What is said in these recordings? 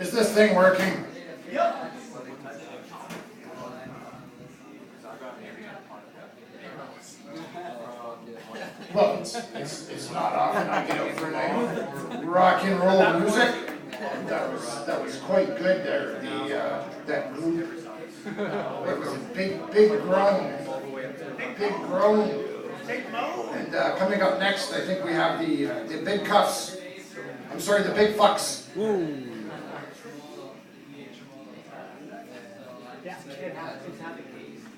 Is this thing working? Yep. Well, it's not often I get out for rock and roll music. That was quite good there. That group. It was a big groan. Big groan. And coming up next, I think we have the Big Cuffs. I'm sorry, the Big Fucks.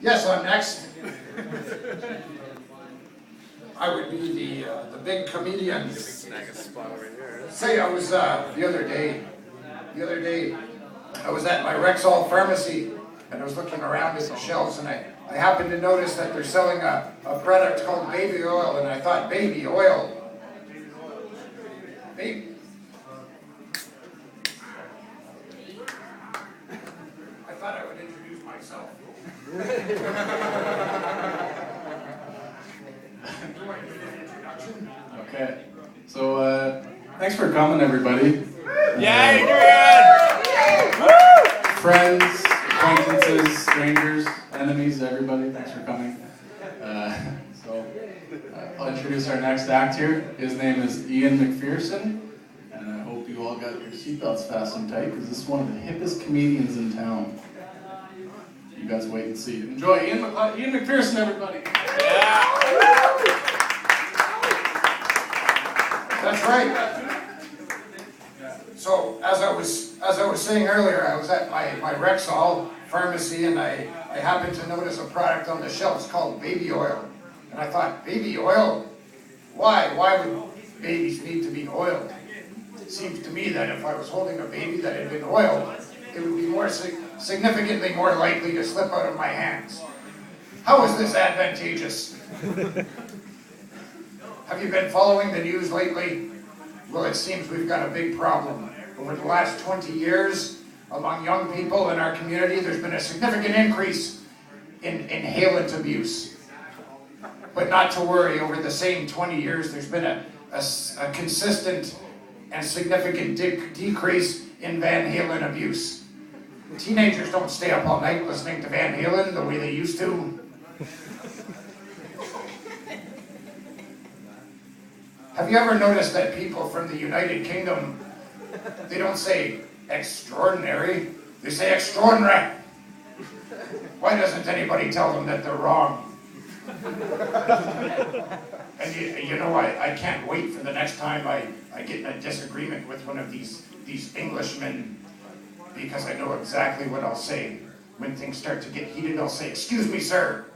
Yes, I'm next. I would be the big comedian. Say, I was the other day, I was at my Rexall pharmacy, and I was looking around at the shelves, and I happened to notice that they're selling a product called baby oil, and I thought, baby oil. Baby. I thought I would introduce myself. Okay, so thanks for coming, everybody. Friends, acquaintances, strangers, enemies, everybody, thanks for coming. I'll introduce our next act here. His name is Ian McPherson, and I hope you all got your seatbelts fastened tight, because this is one of the hippest comedians in town. You guys wait and see. Enjoy Ian McPherson, everybody. That's right. So as I was saying earlier, I was at my Rexall pharmacy, and I happened to notice a product on the shelves called baby oil. And I thought, baby oil? Why? Why would babies need to be oiled? It seems to me that if I was holding a baby that had been oiled, it would be more significantly more likely to slip out of my hands. How is this advantageous? Have you been following the news lately? Well, it seems we've got a big problem. Over the last 20 years, among young people in our community, there's been a significant increase in inhalant abuse. But not to worry, over the same 20 years, there's been a consistent and significant decrease in Van Halen abuse. Teenagers don't stay up all night listening to Van Halen the way they used to. Have you ever noticed that people from the United Kingdom, they don't say extraordinary, they say extraordinary? Why doesn't anybody tell them that they're wrong? And you know, I can't wait for the next time I get in a disagreement with one of these Englishmen, because I know exactly what I'll say. When things start to get heated, I'll say, "Excuse me, sir,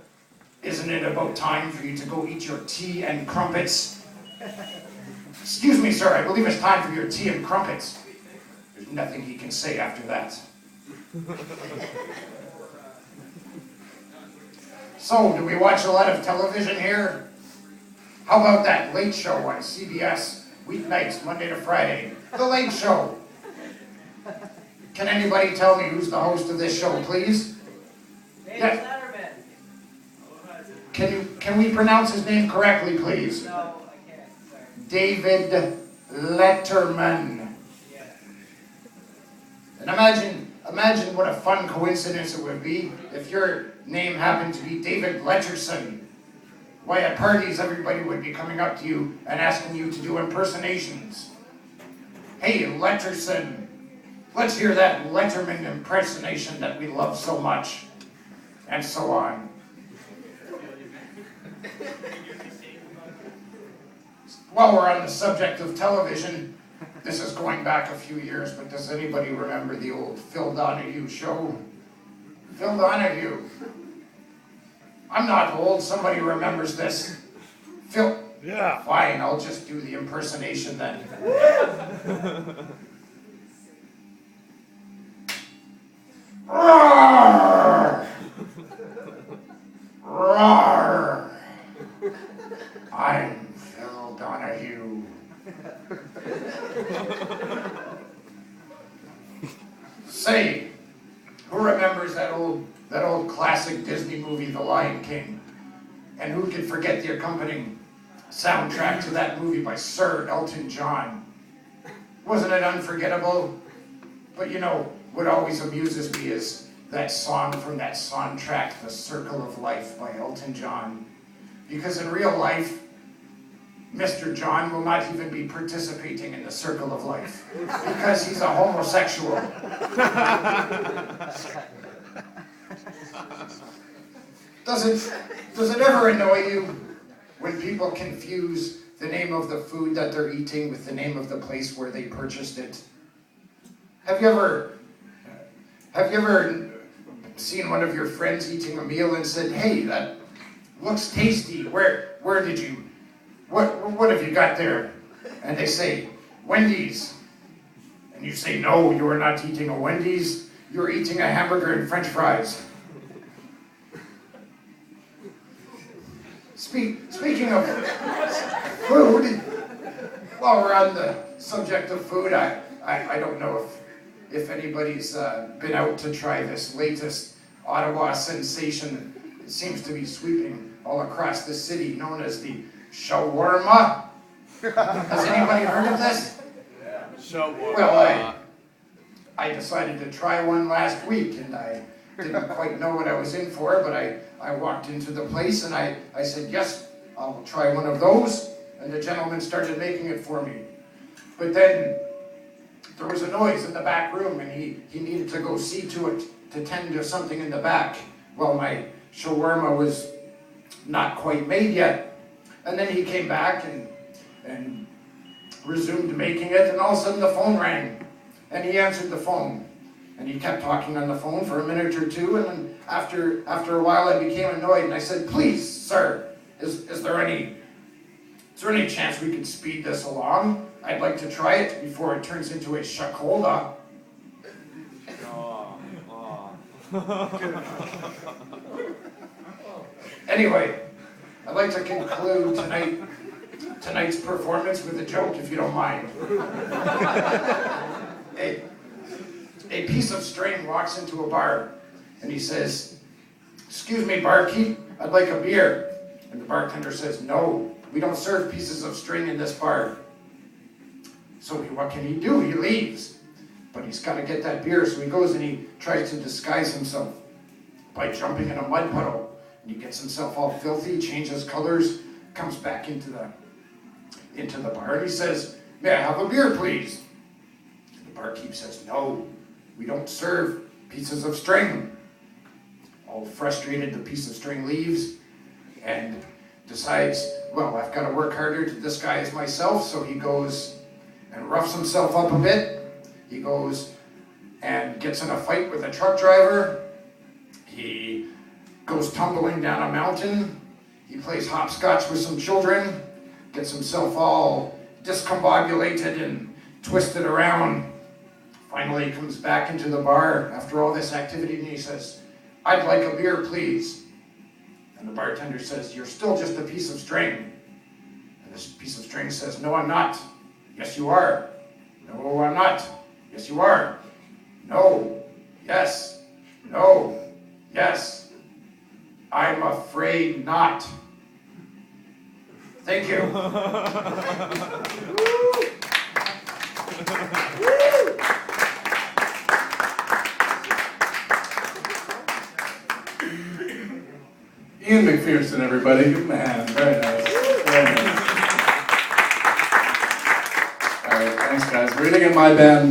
isn't it about time for you to go eat your tea and crumpets?" "Excuse me, sir, I believe it's time for your tea and crumpets." There's nothing he can say after that. So, do we watch a lot of television here? How about that Late Show on CBS, weeknights, Monday to Friday? The Late Show. Can anybody tell me who's the host of this show, please? David Letterman. Can we pronounce his name correctly, please? No, I can't. Sorry. David Letterman. Yeah. And imagine what a fun coincidence it would be if your name happened to be David Letterson. Why, at parties, everybody would be coming up to you and asking you to do impersonations. "Hey, Letterson, let's hear that Letterman impersonation that we love so much," and so on. While we're on the subject of television, this is going back a few years, but does anybody remember the old Phil Donahue show? Phil Donahue. I'm not old, somebody remembers this. Phil. Yeah. Fine, I'll just do the impersonation then. Roar! Roar! I'm Phil Donahue. Say, who remembers that old classic Disney movie, The Lion King? And who can forget the accompanying soundtrack to that movie by Sir Elton John? Wasn't it unforgettable? But you know, what always amuses me is that song from that soundtrack, The Circle of Life by Elton John. Because in real life, Mr. John will not even be participating in the circle of life because he's a homosexual. Does it ever annoy you when people confuse the name of the food that they're eating with the name of the place where they purchased it? Have you ever seen one of your friends eating a meal and said, "Hey, that looks tasty. Where did you, what have you got there?" And they say, "Wendy's." And you say, "No, you are not eating a Wendy's. You're eating a hamburger and French fries." Speaking of food, while we're on the subject of food, I don't know if anybody's been out to try this latest Ottawa sensation. It seems to be sweeping all across the city, known as the shawarma. Has anybody heard of this? Yeah. Shawarma. Well, I decided to try one last week, and I didn't quite know what I was in for, but I walked into the place and I said, "Yes, I'll try one of those." And the gentleman started making it for me. But then there was a noise in the back room, and he needed to go see to it, to tend to something in the back. Well, my shawarma was not quite made yet. And then he came back and resumed making it, and all of a sudden the phone rang. And he answered the phone. And he kept talking on the phone for a minute or two, and then after a while I became annoyed, and I said, "Please, sir, is there any chance we could speed this along? I'd like to try it before it turns into a shakola." Anyway, I'd like to conclude tonight's performance with a joke, if you don't mind. A piece of string walks into a bar, and he says, "Excuse me, barkeep, I'd like a beer." And the bartender says, "No, we don't serve pieces of string in this bar." So what can he do? He leaves. But he's got to get that beer, so he goes and he tries to disguise himself by jumping in a mud puddle. And he gets himself all filthy, changes colors, comes back into the bar, and he says, "May I have a beer, please?" And the barkeep says, "No, we don't serve pieces of string." All frustrated, the piece of string leaves and decides, well, I've got to work harder to disguise myself. So he goes and roughs himself up a bit. He goes and gets in a fight with a truck driver. He goes tumbling down a mountain. He plays hopscotch with some children, gets himself all discombobulated and twisted around. Finally, he comes back into the bar after all this activity, and he says, "I'd like a beer, please." And the bartender says, "You're still just a piece of string." And this piece of string says, "No, I'm not." "Yes, you are." "No, I'm not." "Yes, you are." "No." "Yes." "No." "Yes." "I'm afraid not." Thank you. Ian McPherson, everybody. Give him a hand. Very nice. Very nice. All right, thanks, guys. We're going to get my band